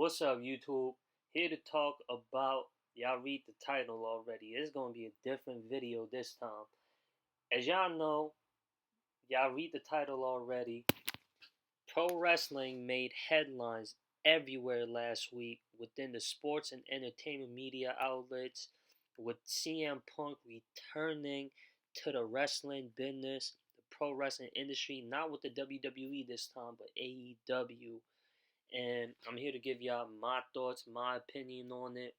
What's up, YouTube? Here to talk about, y'all read the title already. It's going to be a different video this time. As y'all know, y'all read the title already. Pro wrestling made headlines everywhere last week within the sports and entertainment media outlets, with CM Punk returning to the wrestling business, the pro wrestling industry, not with the WWE this time, but AEW. And I'm here to give y'all my thoughts, my opinion on it.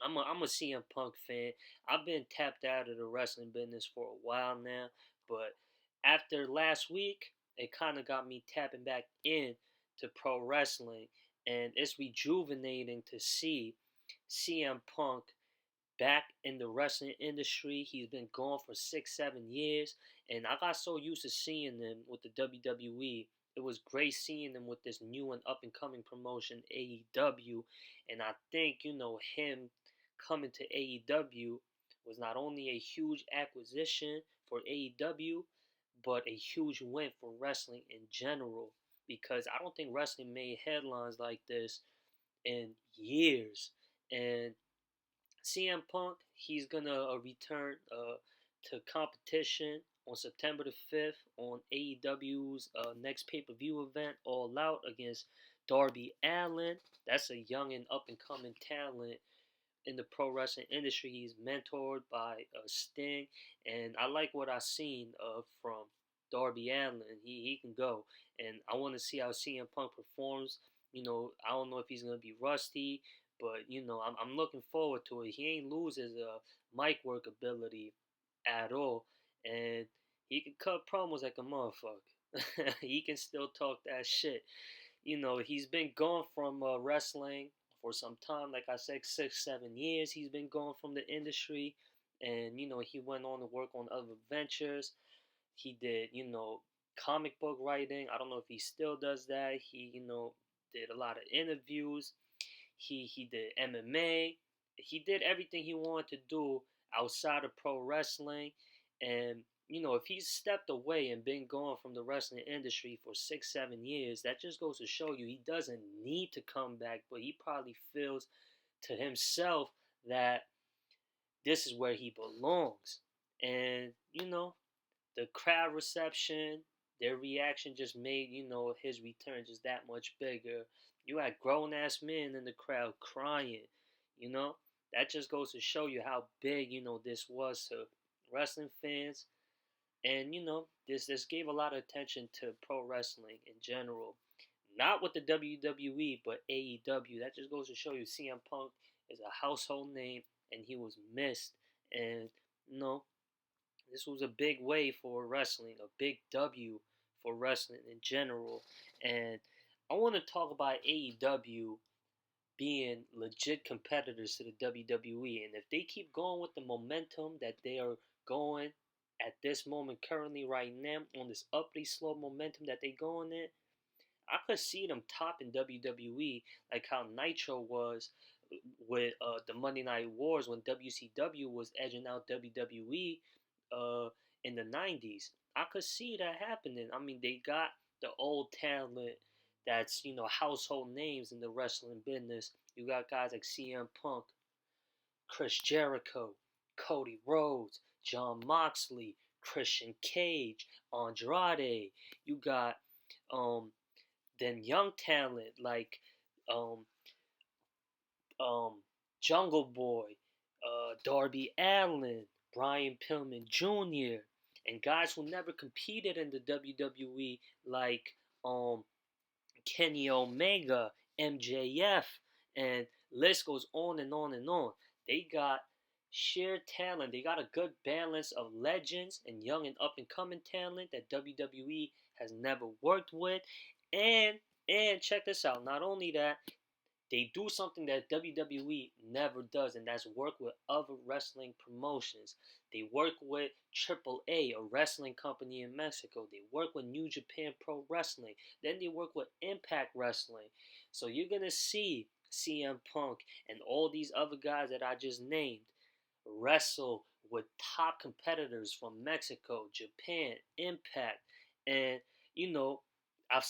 I'm a CM Punk fan. I've been tapped out of the wrestling business for a while now, but after last week, it kind of got me tapping back in to pro wrestling, and it's rejuvenating to see CM Punk back in the wrestling industry. He's been gone for 6, 7 years, and I got so used to seeing him with the WWE. It was great seeing him with this new and up and coming promotion, AEW. And I think, him coming to AEW was not only a huge acquisition for AEW, but a huge win for wrestling in general. Because I don't think wrestling made headlines like this in years. And CM Punk, he's gonna return to competition on September the 5th on AEW's next pay-per-view event, All Out, against Darby Allin. That's a young and up-and-coming talent in the pro wrestling industry. He's mentored by Sting, and I like what I've seen from Darby Allin. He can go, and I want to see how CM Punk performs. I don't know if he's gonna be rusty, but I'm looking forward to it. He ain't lose his mic work ability at all, and he can cut promos like a motherfucker. He can still talk that shit. He's been gone from wrestling for some time. Like I said, 6, 7 years he's been gone from the industry, and he went on to work on other ventures. He did, comic book writing. I don't know if he still does that. He, did a lot of interviews. He did MMA. He did everything he wanted to do outside of pro wrestling. And if he's stepped away and been gone from the wrestling industry for 6, 7 years, that just goes to show you he doesn't need to come back, but he probably feels to himself that this is where he belongs. And the crowd reception, their reaction just made his return just that much bigger. You had grown ass men in the crowd crying. That just goes to show you how big this was to wrestling fans. And this gave a lot of attention to pro wrestling in general, not with the WWE but AEW. That just goes to show you CM Punk is a household name, and he was missed. And this was a big way for wrestling, a big W for wrestling in general. And I want to talk about AEW being legit competitors to the WWE. And if they keep going with the momentum that they are going at this moment currently right now, on this uppity slow momentum that they going in, I could see them topping WWE like how Nitro was with the Monday Night Wars when WCW was edging out WWE in the 90s. I could see that happening. I mean, they got the old talent that's, household names in the wrestling business. You got guys like CM Punk, Chris Jericho, Cody Rhodes, John Moxley, Christian Cage, Andrade. You got then young talent like um, Jungle Boy, Darby Allin, Brian Pillman Jr., and guys who never competed in the WWE like Kenny Omega, MJF, and list goes on and on and on. They got sheer talent. They got a good balance of legends and young and up and coming talent that WWE has never worked with. And check this out. Not only that, they do something that WWE never does, and that's work with other wrestling promotions. They work with AAA, a wrestling company in Mexico. They work with New Japan Pro Wrestling. Then they work with Impact Wrestling. So you're going to see CM Punk and all these other guys that I just named wrestle with top competitors from Mexico, Japan, Impact. And, I've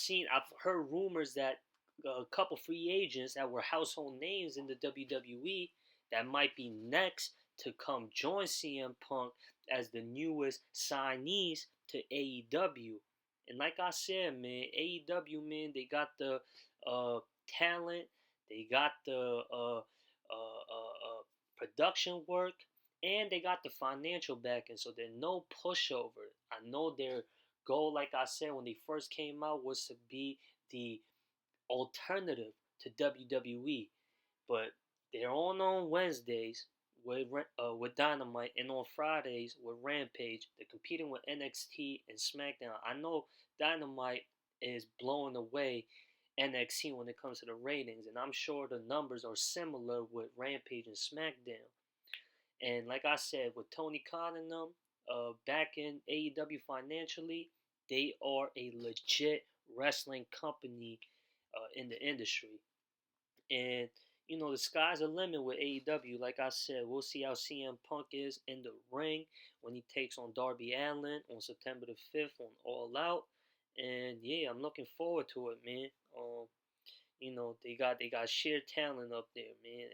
heard rumors that a couple free agents that were household names in the WWE that might be next to come join CM Punk as the newest signees to AEW. And like I said, man, AEW, man, they got the talent, they got the production work, and they got the financial backing, so they're no pushover. I know their goal, like I said, when they first came out, was to be the alternative to WWE, but they're on Wednesdays with Dynamite and on Fridays with Rampage. They're competing with NXT and SmackDown. I know Dynamite is blowing away NXT when it comes to the ratings, and I'm sure the numbers are similar with Rampage and SmackDown. And like I said, with Tony Khan and them back in AEW financially, they are a legit wrestling company in the industry. And the sky's the limit with AEW. Like I said, we'll see how CM Punk is in the ring when he takes on Darby Allin on September the 5th on All Out. And yeah, I'm looking forward to it, man. They got sheer talent up there, man.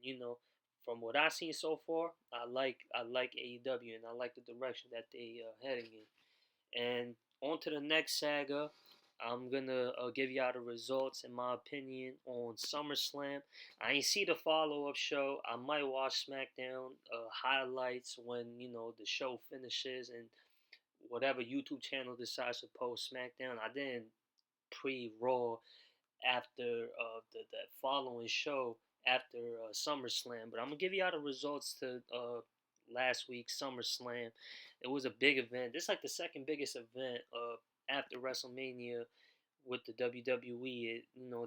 And from what I've seen so far, I like AEW and I like the direction that they heading in. And on to the next saga. I'm gonna give y'all the results in my opinion on SummerSlam. I ain't see the follow-up show. I might watch SmackDown highlights when the show finishes and whatever YouTube channel decides to post SmackDown. I didn't pre-Raw after that following show after SummerSlam. But I'm gonna give you all the results to last week's SummerSlam. It was a big event. This is like the second biggest event after WrestleMania with the WWE.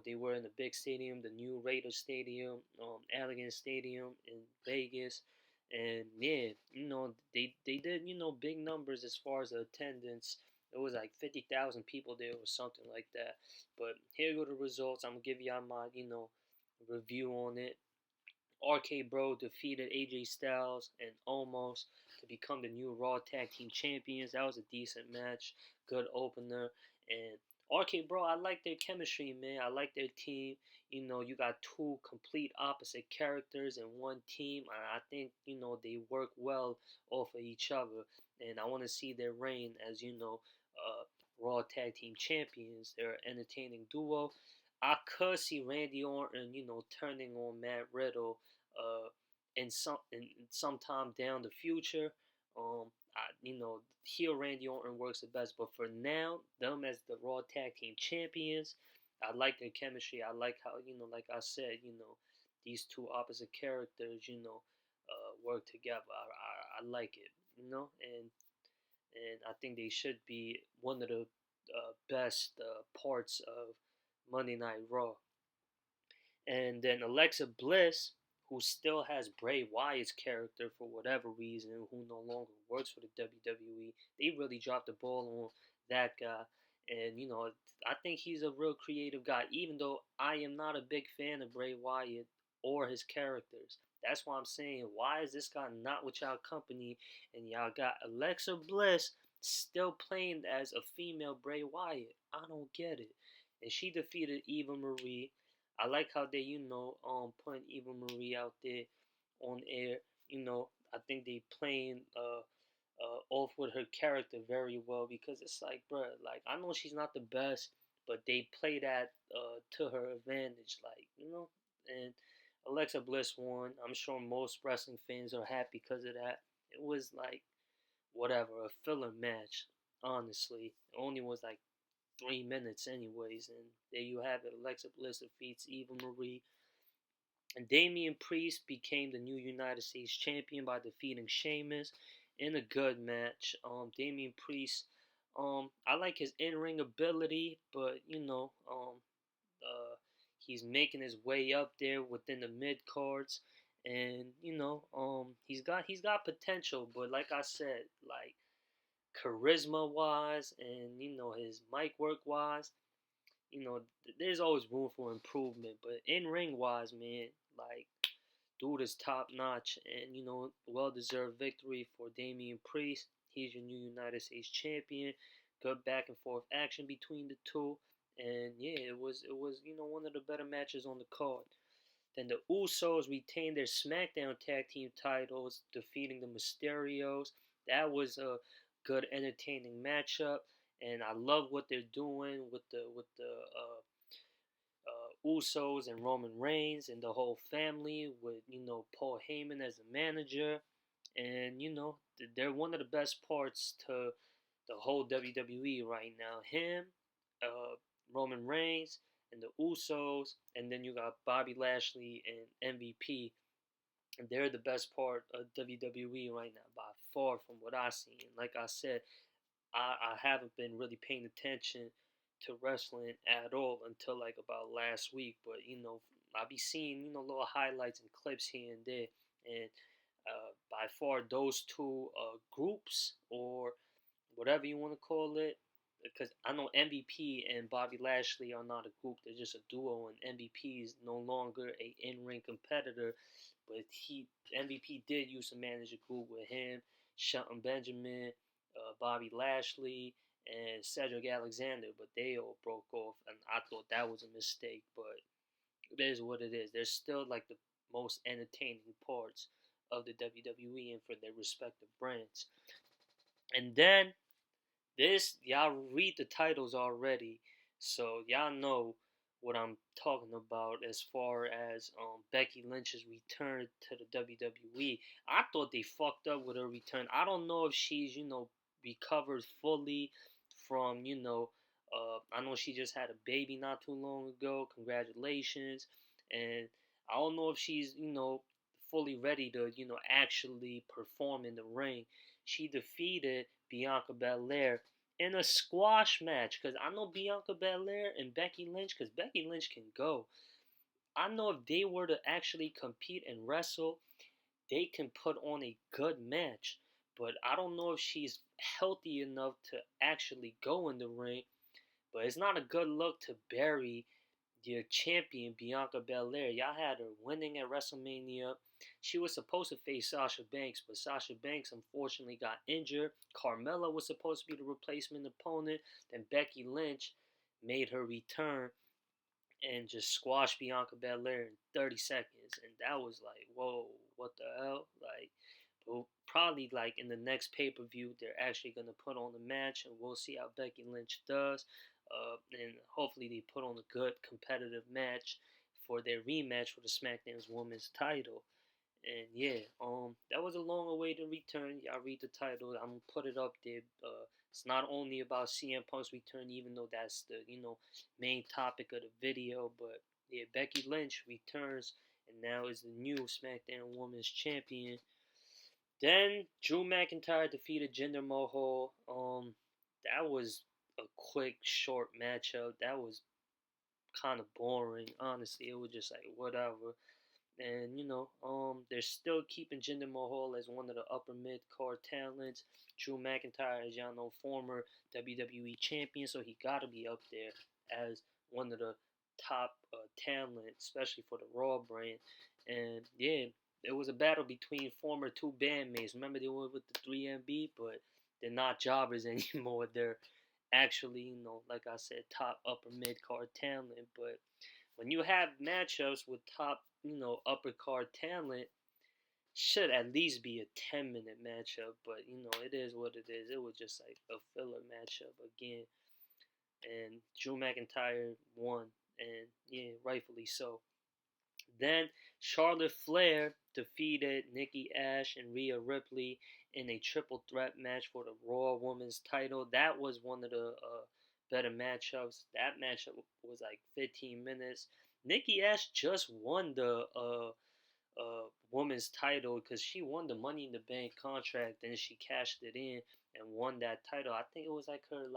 They were in the big stadium, the new Raiders Stadium, Allegiant Stadium in Vegas. And yeah, they did big numbers as far as the attendance. It was like 50,000 people there or something like that. But here go the results. I'm gonna give y'all my review on it. RK Bro defeated AJ Styles and Omos to become the new Raw Tag Team Champions. That was a decent match, good opener. And RK Bro, I like their chemistry, man. I like their team. You got two complete opposite characters in one team. I think they work well off of each other, and I want to see their reign as Raw Tag Team Champions. They're an entertaining duo. I could see Randy Orton, turning on Matt Riddle, sometime down the future. Heel Randy Orton works the best, but for now, them as the Raw Tag Team Champions, I like their chemistry. I like how like I said, these two opposite characters, work together. I like it, and I think they should be one of the best parts of Monday Night Raw. And then Alexa Bliss, who still has Bray Wyatt's character for whatever reason, who no longer works for the WWE, they really dropped the ball on that guy. And I think he's a real creative guy, even though I am not a big fan of Bray Wyatt or his characters. That's why I'm saying, why is this guy not with y'all company? And y'all got Alexa Bliss still playing as a female Bray Wyatt. I don't get it. And she defeated Eva Marie. I like how they, putting Eva Marie out there on air. I think they playing off with her character very well, because it's like, bruh, like I know she's not the best, but they play that to her advantage, like And Alexa Bliss won. I'm sure most wrestling fans are happy because of that. It was like whatever, a filler match. Honestly, it only was like 3 minutes, anyways. And there you have it. Alexa Bliss defeats Eva Marie. And Damian Priest became the new United States champion by defeating Sheamus in a good match. Damian Priest, I like his in-ring ability, but he's making his way up there within the mid cards, and he's got potential. But like I said, like charisma wise and his mic work wise, there's always room for improvement. But in ring wise, man, like dude is top notch, and well deserved victory for Damian Priest. He's your new United States champion. Good back and forth action between the two. and yeah, it was one of the better matches on the card. Then the Usos retained their SmackDown Tag Team titles, defeating the Mysterios. That was a good, entertaining matchup, and I love what they're doing with the Usos and Roman Reigns and the whole family, with Paul Heyman as a manager, and they're one of the best parts to the whole WWE right now. Him, uh, Roman Reigns, and the Usos, and then you got Bobby Lashley and MVP. And they're the best part of WWE right now by far from what I see. And like I said, I haven't been really paying attention to wrestling at all until like about last week. But I be seeing little highlights and clips here and there, and by far those two groups, or whatever you want to call it, because I know MVP and Bobby Lashley are not a group; they're just a duo. And MVP is no longer a in-ring competitor, but MVP did used to manage a group with him, Shelton Benjamin, Bobby Lashley, and Cedric Alexander, but they all broke off, and I thought that was a mistake. But it is what it is. They're still like the most entertaining parts of the WWE and for their respective brands. And then y'all read the titles already, so y'all know what I'm talking about as far as Becky Lynch's return to the WWE. I thought they fucked up with her return. I don't know if she's recovered fully from I know she just had a baby not too long ago. Congratulations, and I don't know if she's fully ready to actually perform in the ring. She defeated Bianca Belair in a squash match, because I know Bianca Belair and Becky Lynch, because Becky Lynch can go. I know if they were to actually compete and wrestle, they can put on a good match. But I don't know if she's healthy enough to actually go in the ring. But it's not a good look to bury your champion Bianca Belair. Y'all had her winning at WrestleMania. She was supposed to face Sasha Banks, but Sasha Banks unfortunately got injured. Carmella was supposed to be the replacement opponent. Then Becky Lynch made her return and just squashed Bianca Belair in 30 seconds. And that was like, whoa, what the hell? Like, probably like in the next pay-per-view, they're actually going to put on the match, and we'll see how Becky Lynch does. And hopefully they put on a good competitive match for their rematch for the SmackDown's Women's title. And yeah, that was a long awaited return. Y'all read the title. I'm gonna put it up there. It's not only about CM Punk's return, even though that's the main topic of the video, but yeah, Becky Lynch returns and now is the new SmackDown Women's Champion. Then Drew McIntyre defeated Jinder Mahal. That was a quick, short matchup. That was kind of boring, honestly. It was just like whatever. And they're still keeping Jinder Mahal as one of the upper mid card talents. Drew McIntyre, as y'all know, former WWE champion, so he got to be up there as one of the top talent, especially for the Raw brand. And yeah, it was a battle between former two bandmates. Remember they were with the 3MB, but they're not jobbers anymore. They're actually, like I said, top upper mid card talent. But when you have matchups with top, upper card talent, should at least be a 10-minute matchup. But it is what it is. It was just like a filler matchup again, and Drew McIntyre won, and yeah, rightfully so. Then Charlotte Flair defeated Nikki Ash and Rhea Ripley in a triple threat match for the Raw Women's title. That was one of the better matchups. That matchup was like 15 minutes. Nikki Ash just won the women's title because she won the Money in the Bank contract, and she cashed it in and won that title. I think it was like her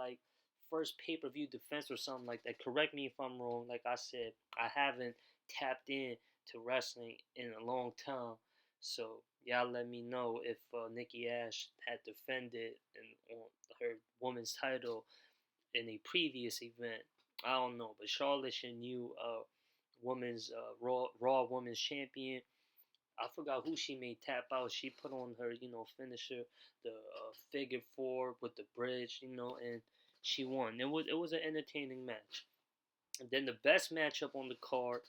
first pay-per-view defense or something like that. Correct me if I'm wrong. Like I said, I haven't tapped in to wrestling in a long time, so y'all let me know if Nikki Ash had defended on her women's title in a previous event. I don't know, but Charlotte's your new women's Raw Women's Champion. I forgot who she made tap out. She put on her, finisher, the figure four with the bridge, and she won. It was an entertaining match. And then the best matchup on the card,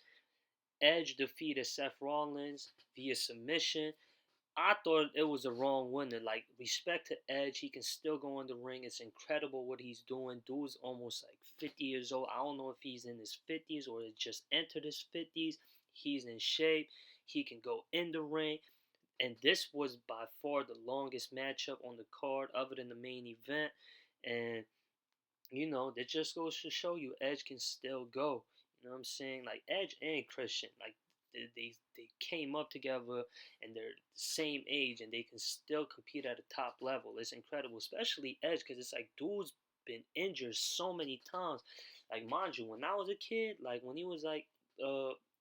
Edge defeated Seth Rollins via submission. I thought it was a wrong winner. Like, respect to Edge, he can still go in the ring. It's incredible what he's doing. Dude's almost like 50 years old. I don't know if he's in his 50s or just entered his 50s. He's in shape. He can go in the ring. And this was by far the longest matchup on the card other than the main event. And that just goes to show you Edge can still go. You know what I'm saying? Like Edge and Christian, like they came up together and they're the same age and they can still compete at a top level. It's incredible, especially Edge, because it's like dude's been injured so many times. Like mind you, when I was a kid, like when he was like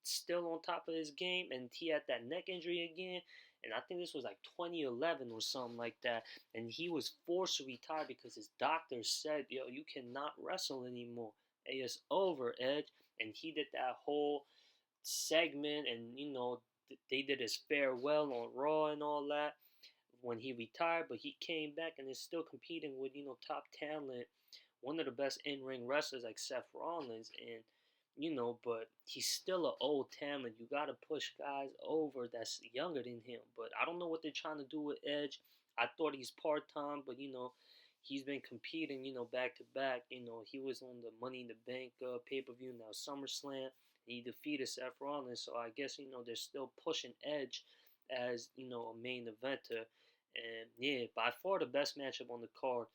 still on top of his game and he had that neck injury again, and I think this was like 2011 or something like that, and he was forced to retire because his doctor said, "Yo, you cannot wrestle anymore. Hey, it's over, Edge." And he did that whole segment, and they did his farewell on Raw and all that when he retired. But he came back and is still competing with top talent, one of the best in ring wrestlers like Seth Rollins, and but he's still an old talent. You gotta push guys over that's younger than him. But I don't know what they're trying to do with Edge. I thought he's part time, but he's been competing, back to back. He was on the Money in the Bank pay per view, now SummerSlam. He defeated Seth Rollins, so I guess they're still pushing Edge as a main eventer. And yeah, by far the best matchup on the card,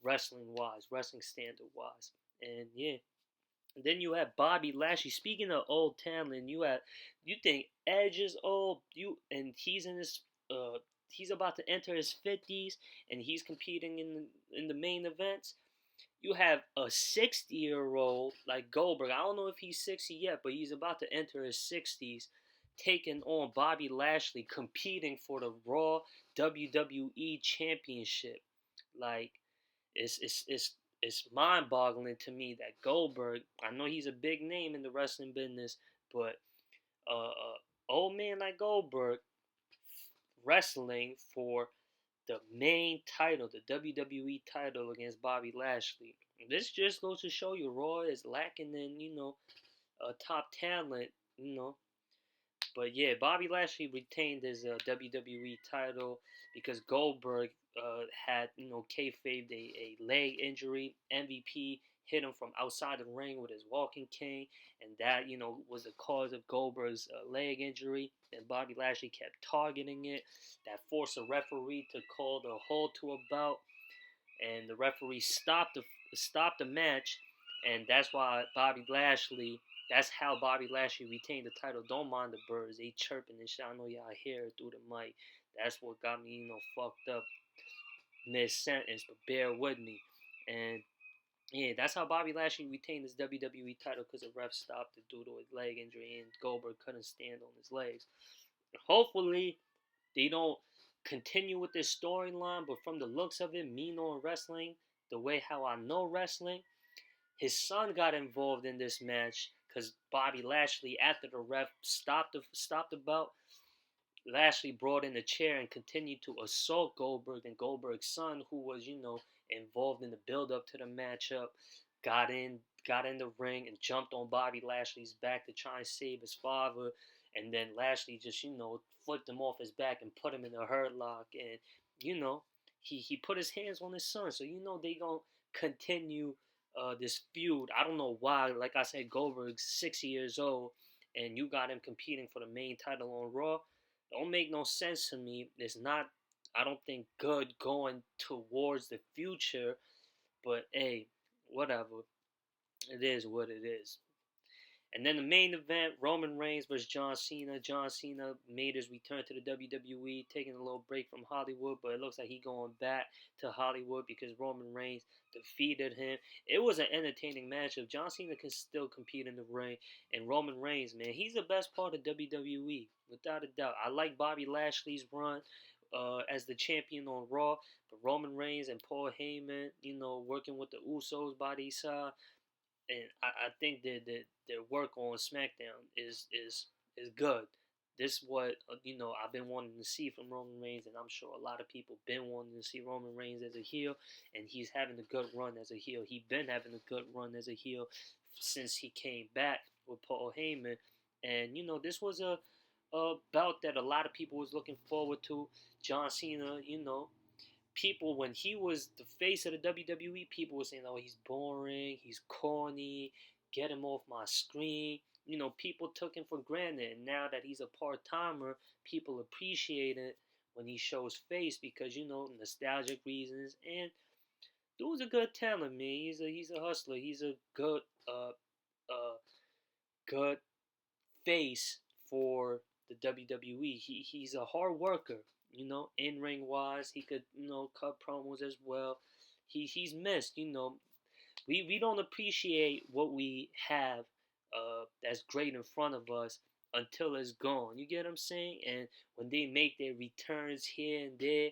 wrestling wise, wrestling standard wise. And yeah, and then you have Bobby Lashley. Speaking of old talent, you think Edge is old, and he's in his he's about to enter his 50s and he's competing in the main events. You have a 60-year-old like Goldberg. I don't know if he's 60 yet, but he's about to enter his 60s, taking on Bobby Lashley, competing for the Raw WWE Championship. Like, it's mind-boggling to me that Goldberg. I know he's a big name in the wrestling business, but old man like Goldberg wrestling for the main title, the WWE title against Bobby Lashley. This just goes to show you Raw is lacking in top talent. you know But yeah, Bobby Lashley retained his WWE title because Goldberg had, kayfabed a leg injury. MVP hit him from outside the ring with his walking cane, and that, was the cause of Goldberg's leg injury. And Bobby Lashley kept targeting it. That forced a referee to call the hold to a bout, and the referee stopped the match, and that's why Bobby Lashley. That's how Bobby Lashley retained the title. Don't mind the birds; they chirping and shit. I know y'all hear it through the mic. That's what got me, fucked up mid sentence. But bear with me. And yeah, that's how Bobby Lashley retained his WWE title, because the ref stopped it due to his leg injury, and Goldberg couldn't stand on his legs. Hopefully, they don't continue with this storyline, but from the looks of it, me knowing wrestling, the way how I know wrestling, his son got involved in this match because Bobby Lashley, after the ref stopped the bout, Lashley brought in a chair and continued to assault Goldberg. And Goldberg's son, who was, involved in the build up to the matchup, got in the ring and jumped on Bobby Lashley's back to try and save his father. And then Lashley just, flipped him off his back and put him in a hurt lock. And, he put his hands on his son. So, they going to continue this feud. I don't know why. Like I said, Goldberg's 60 years old, and you got him competing for the main title on Raw. Don't make no sense to me. It's not, I don't think, good going towards the future. But hey, whatever. It is what it is. And then the main event, Roman Reigns versus John Cena. John Cena made his return to the WWE, taking a little break from Hollywood, but it looks like he's going back to Hollywood because Roman Reigns defeated him. It was an entertaining matchup. John Cena can still compete in the ring, and Roman Reigns, man, he's the best part of WWE, without a doubt. I like Bobby Lashley's run as the champion on Raw, but Roman Reigns and Paul Heyman, working with the Usos by their side, and I think that their work on SmackDown is good. this what I've been wanting to see from Roman Reigns, and I'm sure a lot of people been wanting to see Roman Reigns as a heel, and he's having a good run as a heel. He's been having a good run as a heel since he came back with Paul Heyman, and this was a bout that a lot of people was looking forward to. John Cena, people when he was the face of the WWE, people were saying, "Oh, he's boring, he's corny, get him off my screen." People took him for granted, and now that he's a part timer, people appreciate it when he shows face because nostalgic reasons. And dude's a good talent, man. He's a hustler. He's a good face for the WWE. He's a hard worker, in ring wise. He could, cut promos as well. He's missed, We don't appreciate what we have that's great in front of us until it's gone. You get what I'm saying? And when they make their returns here and there,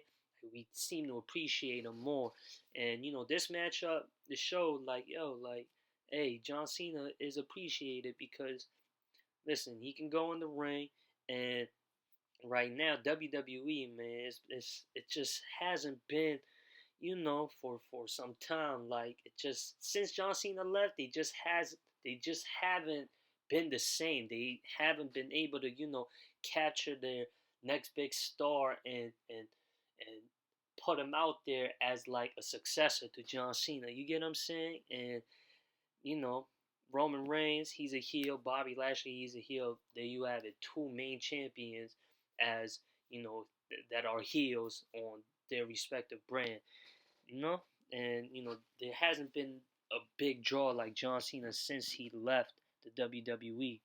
we seem to appreciate them more. And this matchup, the show, hey, John Cena is appreciated because listen, he can go in the ring, and right now WWE, man, it just hasn't been, for some time. Like it just since John Cena left, they just haven't been the same. They haven't been able to capture their next big star and put him out there as like a successor to John Cena. You get what I'm saying? And you know, Roman Reigns, he's a heel. Bobby Lashley, he's a heel. There you have it. Two main champions as, that are heels on their respective brand. You know? And, there hasn't been a big draw like John Cena since he left the WWE.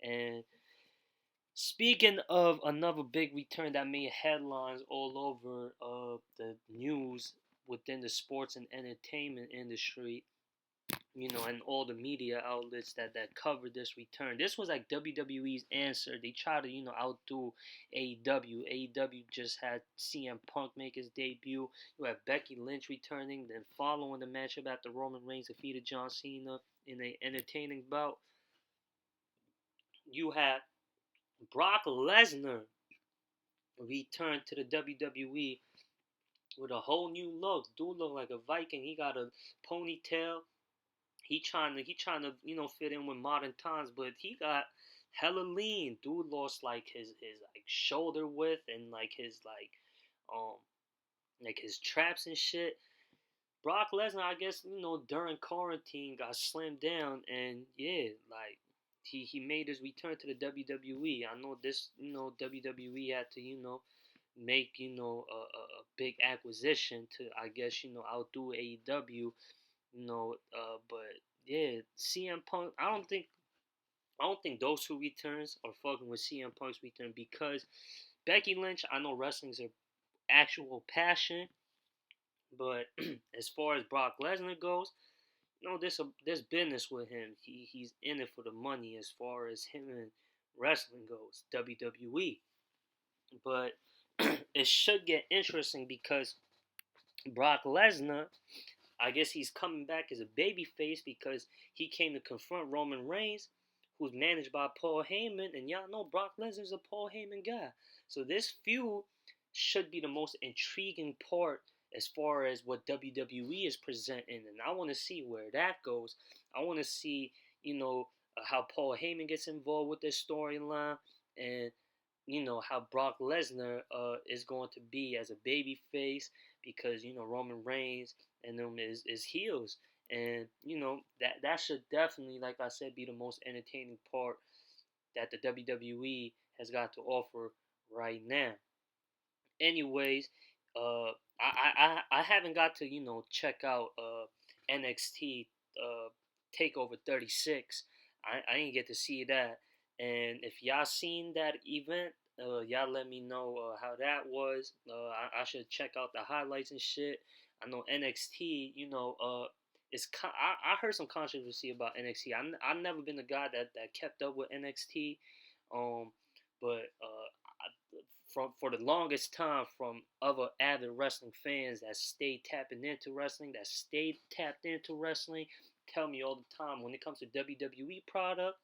And speaking of another big return that made headlines all over the news within the sports and entertainment industry, and all the media outlets that covered this return. This was like WWE's answer. They tried to, outdo AEW. AEW just had CM Punk make his debut. You have Becky Lynch returning, then following the matchup after Roman Reigns defeated John Cena in an entertaining bout. You had Brock Lesnar return to the WWE with a whole new look. Dude looked like a Viking. He got a ponytail. He trying to fit in with modern times, but he got hella lean. Dude lost like his like shoulder width and like his traps and shit. Brock Lesnar, I guess, during quarantine got slimmed down, and yeah, like he made his return to the WWE. I know this, WWE had to, make, a big acquisition to, I guess, outdo AEW, but yeah, CM Punk, I don't think those two returns are fucking with CM Punk's return because Becky Lynch, I know wrestling's her actual passion, but as far as Brock Lesnar goes, there's business with him. He's in it for the money as far as him and wrestling goes, WWE. But it should get interesting because Brock Lesnar, I guess he's coming back as a babyface because he came to confront Roman Reigns, who's managed by Paul Heyman, and y'all know Brock Lesnar's a Paul Heyman guy. So this feud should be the most intriguing part as far as what WWE is presenting, and I want to see where that goes. I want to see, how Paul Heyman gets involved with this storyline, and how Brock Lesnar is going to be as a babyface because Roman Reigns and them is heels, and that should definitely, like I said, be the most entertaining part that the WWE has got to offer right now. Anyways, I haven't got to check out NXT Takeover 36. I didn't get to see that, and if y'all seen that event, y'all let me know how that was. I should check out the highlights and shit. I know NXT, I heard some controversy about NXT. I've never been a guy that kept up with NXT, but for the longest time, from other avid wrestling fans that stayed tapping into wrestling, that stayed tapped into wrestling, tell me all the time when it comes to WWE product,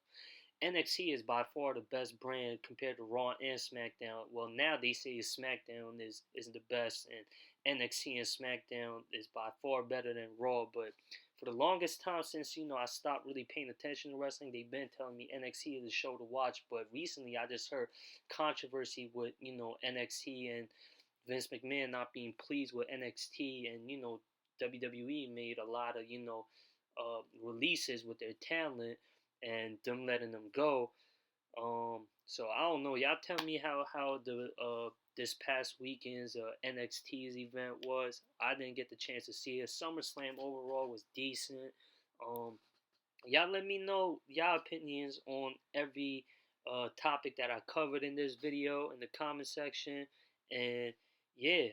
NXT is by far the best brand compared to Raw and SmackDown. Well, now they say SmackDown is the best, and NXT and SmackDown is by far better than Raw. But for the longest time since I stopped really paying attention to wrestling, they've been telling me NXT is the show to watch. But recently, I just heard controversy with NXT and Vince McMahon not being pleased with NXT, and WWE made a lot of releases with their talent and them letting them go. So I don't know. Y'all tell me how the this past weekend's NXT's event was. I didn't get the chance to see it. SummerSlam overall was decent. Um, y'all let me know y'all opinions on every topic that I covered in this video in the comment section. And yeah,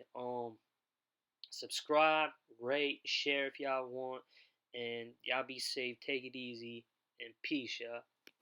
subscribe, rate, share if y'all want, and y'all be safe. Take it easy, and peace, y'all.